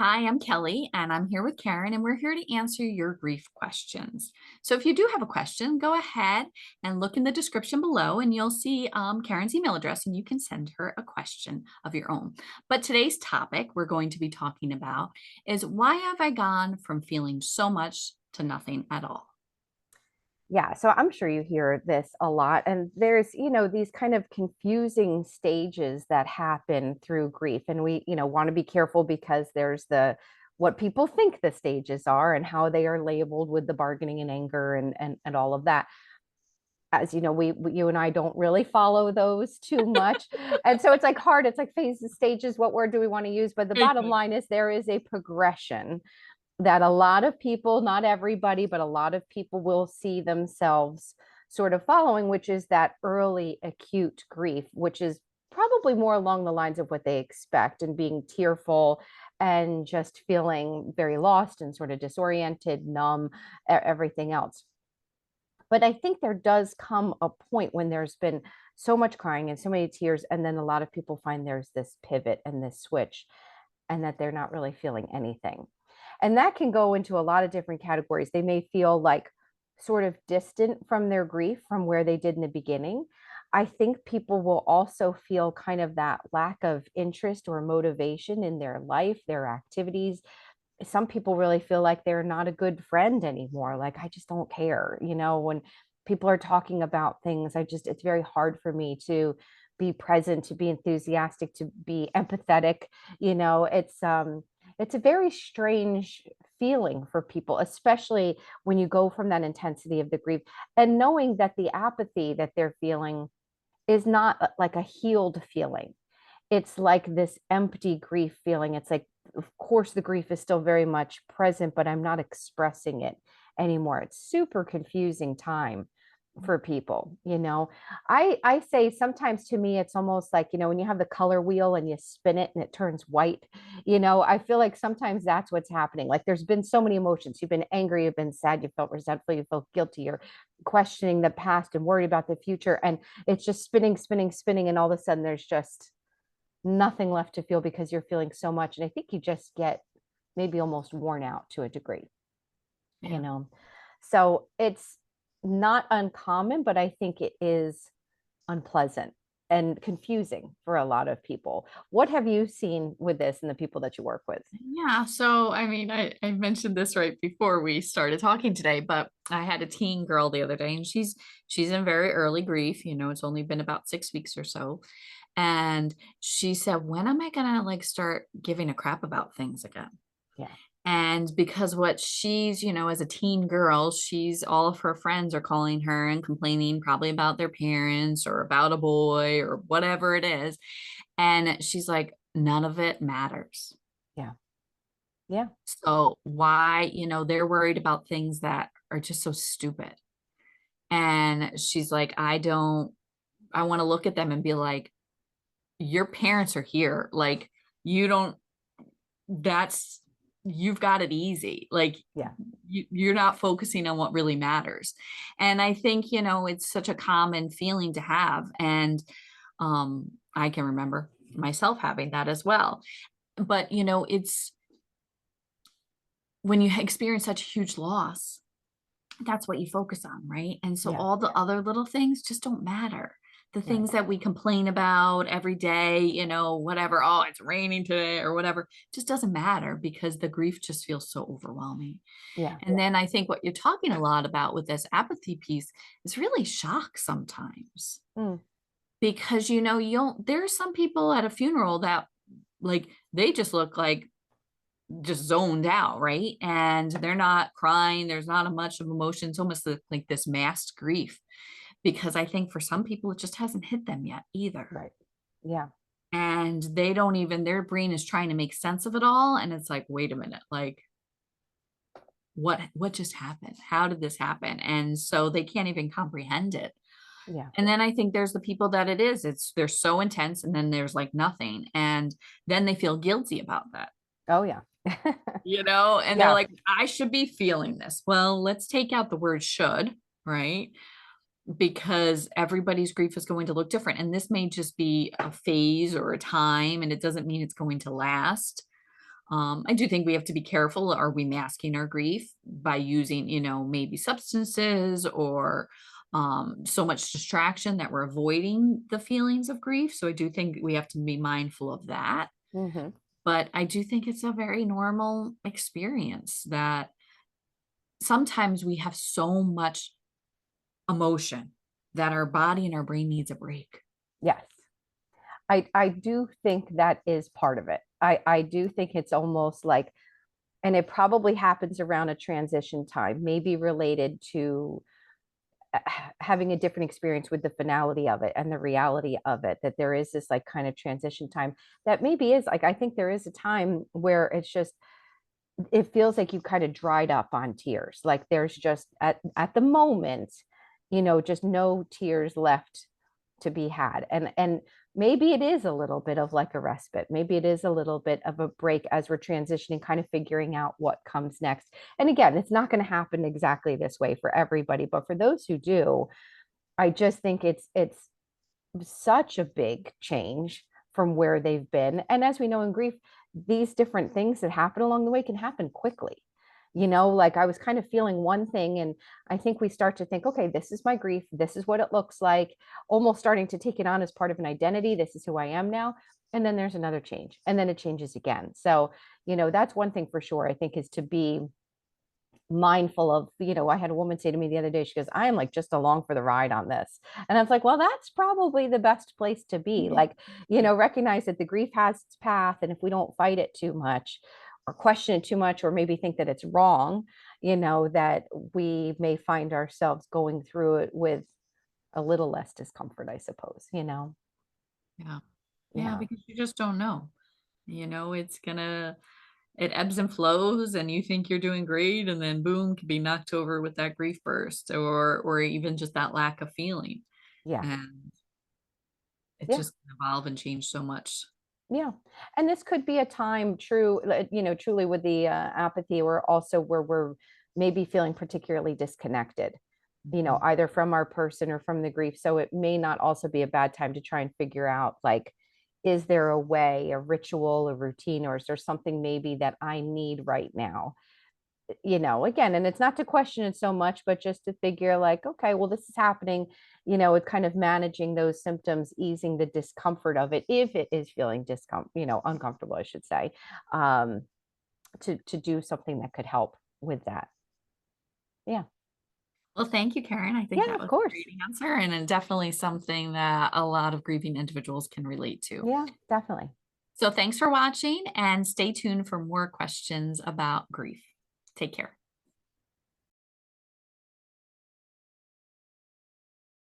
Hi, I'm Kelly, and I'm here with Karyn, and we're here to answer your grief questions. So, if you do have a question, go ahead and look in the description below, and you'll see Karyn's email address, and you can send her a question of your own. But today's topic we're going to be talking about is why have I gone from feeling so much to nothing at all? Yeah, so I'm sure you hear this a lot. And there's, these kind of confusing stages that happen through grief. And we, want to be careful because there's what people think the stages are and how they are labeled with the bargaining and anger and all of that. As you know, you and I don't really follow those too much. And so it's like hard. It's like phases, stages, what word do we want to use? But the bottom line is there is a progression that a lot of people, not everybody, but a lot of people will see themselves sort of following, which is that early acute grief, which is probably more along the lines of what they expect and being tearful and just feeling very lost and sort of disoriented, numb, everything else. But I think there does come a point when there's been so much crying and so many tears, and then a lot of people find there's this pivot and this switch, and that they're not really feeling anything. And that can go into a lot of different categories. They may feel like sort of distant from their grief from where they did in the beginning. I think people will also feel kind of that lack of interest or motivation in their life, their activities. Some people really feel like they're not a good friend anymore. Like, I just don't care. When people are talking about things, it's very hard for me to be present, to be enthusiastic, to be empathetic. It's a very strange feeling for people, especially when you go from that intensity of the grief and knowing that the apathy that they're feeling is not like a healed feeling. It's like this empty grief feeling. It's like, of course, the grief is still very much present, but I'm not expressing it anymore. It's super confusing time for people. I say sometimes, to me it's almost like, when you have the color wheel and you spin it and it turns white. I feel like sometimes that's what's happening. Like, there's been so many emotions. You've been angry, you've been sad, you felt resentful, you felt guilty, you're questioning the past and worried about the future, and it's just spinning, spinning, spinning, and all of a sudden there's just nothing left to feel because you're feeling so much. And I think you just get maybe almost worn out to a degree, you Yeah. know. So it's not uncommon, but I think it is unpleasant and confusing for a lot of people. What have you seen with this and the people that you work with? Yeah, so I mean, I mentioned this right before we started talking today, but I had a teen girl the other day, and she's in very early grief. It's only been about 6 weeks or so. And she said, when am I gonna like start giving a crap about things again? Yeah. And because what she's, as a teen girl, she's all of her friends are calling her and complaining probably about their parents or about a boy or whatever it is. And she's like, none of it matters. Yeah. Yeah. So why, they're worried about things that are just so stupid. And she's like, I want to look at them and be like, your parents are here. Like, you don't, that's, you've got it easy. Like, Yeah. you're not focusing on what really matters. And I think, it's such a common feeling to have. And I can remember myself having that as well. But, it's when you experience such a huge loss, that's what you focus on, right? And so Yeah. all the other little things just don't matter. The Right. things that we complain about every day, whatever, oh, it's raining today or whatever, just doesn't matter because the grief just feels so overwhelming. Yeah. And then I think what you're talking a lot about with this apathy piece is really shock sometimes Mm. because, you'll, there's some people at a funeral that like they just look like just zoned out, right? And they're not crying. There's not a much of emotion. It's almost like this masked grief because I think for some people it just hasn't hit them yet either. Right. Yeah. And they don't even, their brain is trying to make sense of it all. And it's like, wait a minute, like what just happened? How did this happen? And so they can't even comprehend it. Yeah. And then I think there's the people that they're so intense and then there's like nothing. And then they feel guilty about that. Oh, yeah. And they're Yeah. like, I should be feeling this. Well, let's take out the word should, right? Because everybody's grief is going to look different. And this may just be a phase or a time, and it doesn't mean it's going to last. I do think we have to be careful. Are we masking our grief by using, maybe substances or so much distraction that we're avoiding the feelings of grief? So I do think we have to be mindful of that. Hmm. But I do think it's a very normal experience that sometimes we have so much emotion that our body and our brain needs a break. Yes. I do think that is part of it. I do think it's almost like, and it probably happens around a transition time, maybe related to having a different experience with the finality of it and the reality of it, that there is this like kind of transition time that maybe is like, I think there is a time where it's just, it feels like you kind of dried up on tears. Like there's just at the moment, just no tears left to be had. And maybe it is a little bit of like a respite. Maybe it is a little bit of a break as we're transitioning, kind of figuring out what comes next. And again, it's not going to happen exactly this way for everybody, but for those who do, I just think it's such a big change from where they've been. And as we know in grief, these different things that happen along the way can happen quickly. Like I was kind of feeling one thing, and I think we start to think, okay, this is my grief. This is what it looks like, almost starting to take it on as part of an identity. This is who I am now. And then there's another change, and then it changes again. So, that's one thing for sure, I think, is to be mindful of, I had a woman say to me the other day, she goes, I am like just along for the ride on this. And I was like, well, that's probably the best place to be. Yeah. Like, recognize that the grief has its path. And if we don't fight it too much or question it too much, or maybe think that it's wrong, that we may find ourselves going through it with a little less discomfort, I suppose. Yeah. Yeah, Yeah. because you just don't know. It ebbs and flows and you think you're doing great and then boom, could be knocked over with that grief burst or even just that lack of feeling. Yeah. And it Yeah. just can evolve and change so much. Yeah. And this could be a time truly with the apathy, or also where we're maybe feeling particularly disconnected, Mhm. either from our person or from the grief. So it may not also be a bad time to try and figure out, like, is there a way, a ritual, a routine, or is there something maybe that I need right now? Again, and it's not to question it so much, but just to figure like, okay, well, this is happening, it's kind of managing those symptoms, easing the discomfort of it, if it is feeling uncomfortable, I should say, um, to do something that could help with that. Yeah. Well, thank you, Karen. I think Yeah, that of was a course. great answer and definitely something that a lot of grieving individuals can relate to. Yeah, definitely. So thanks for watching and stay tuned for more questions about grief. Take care.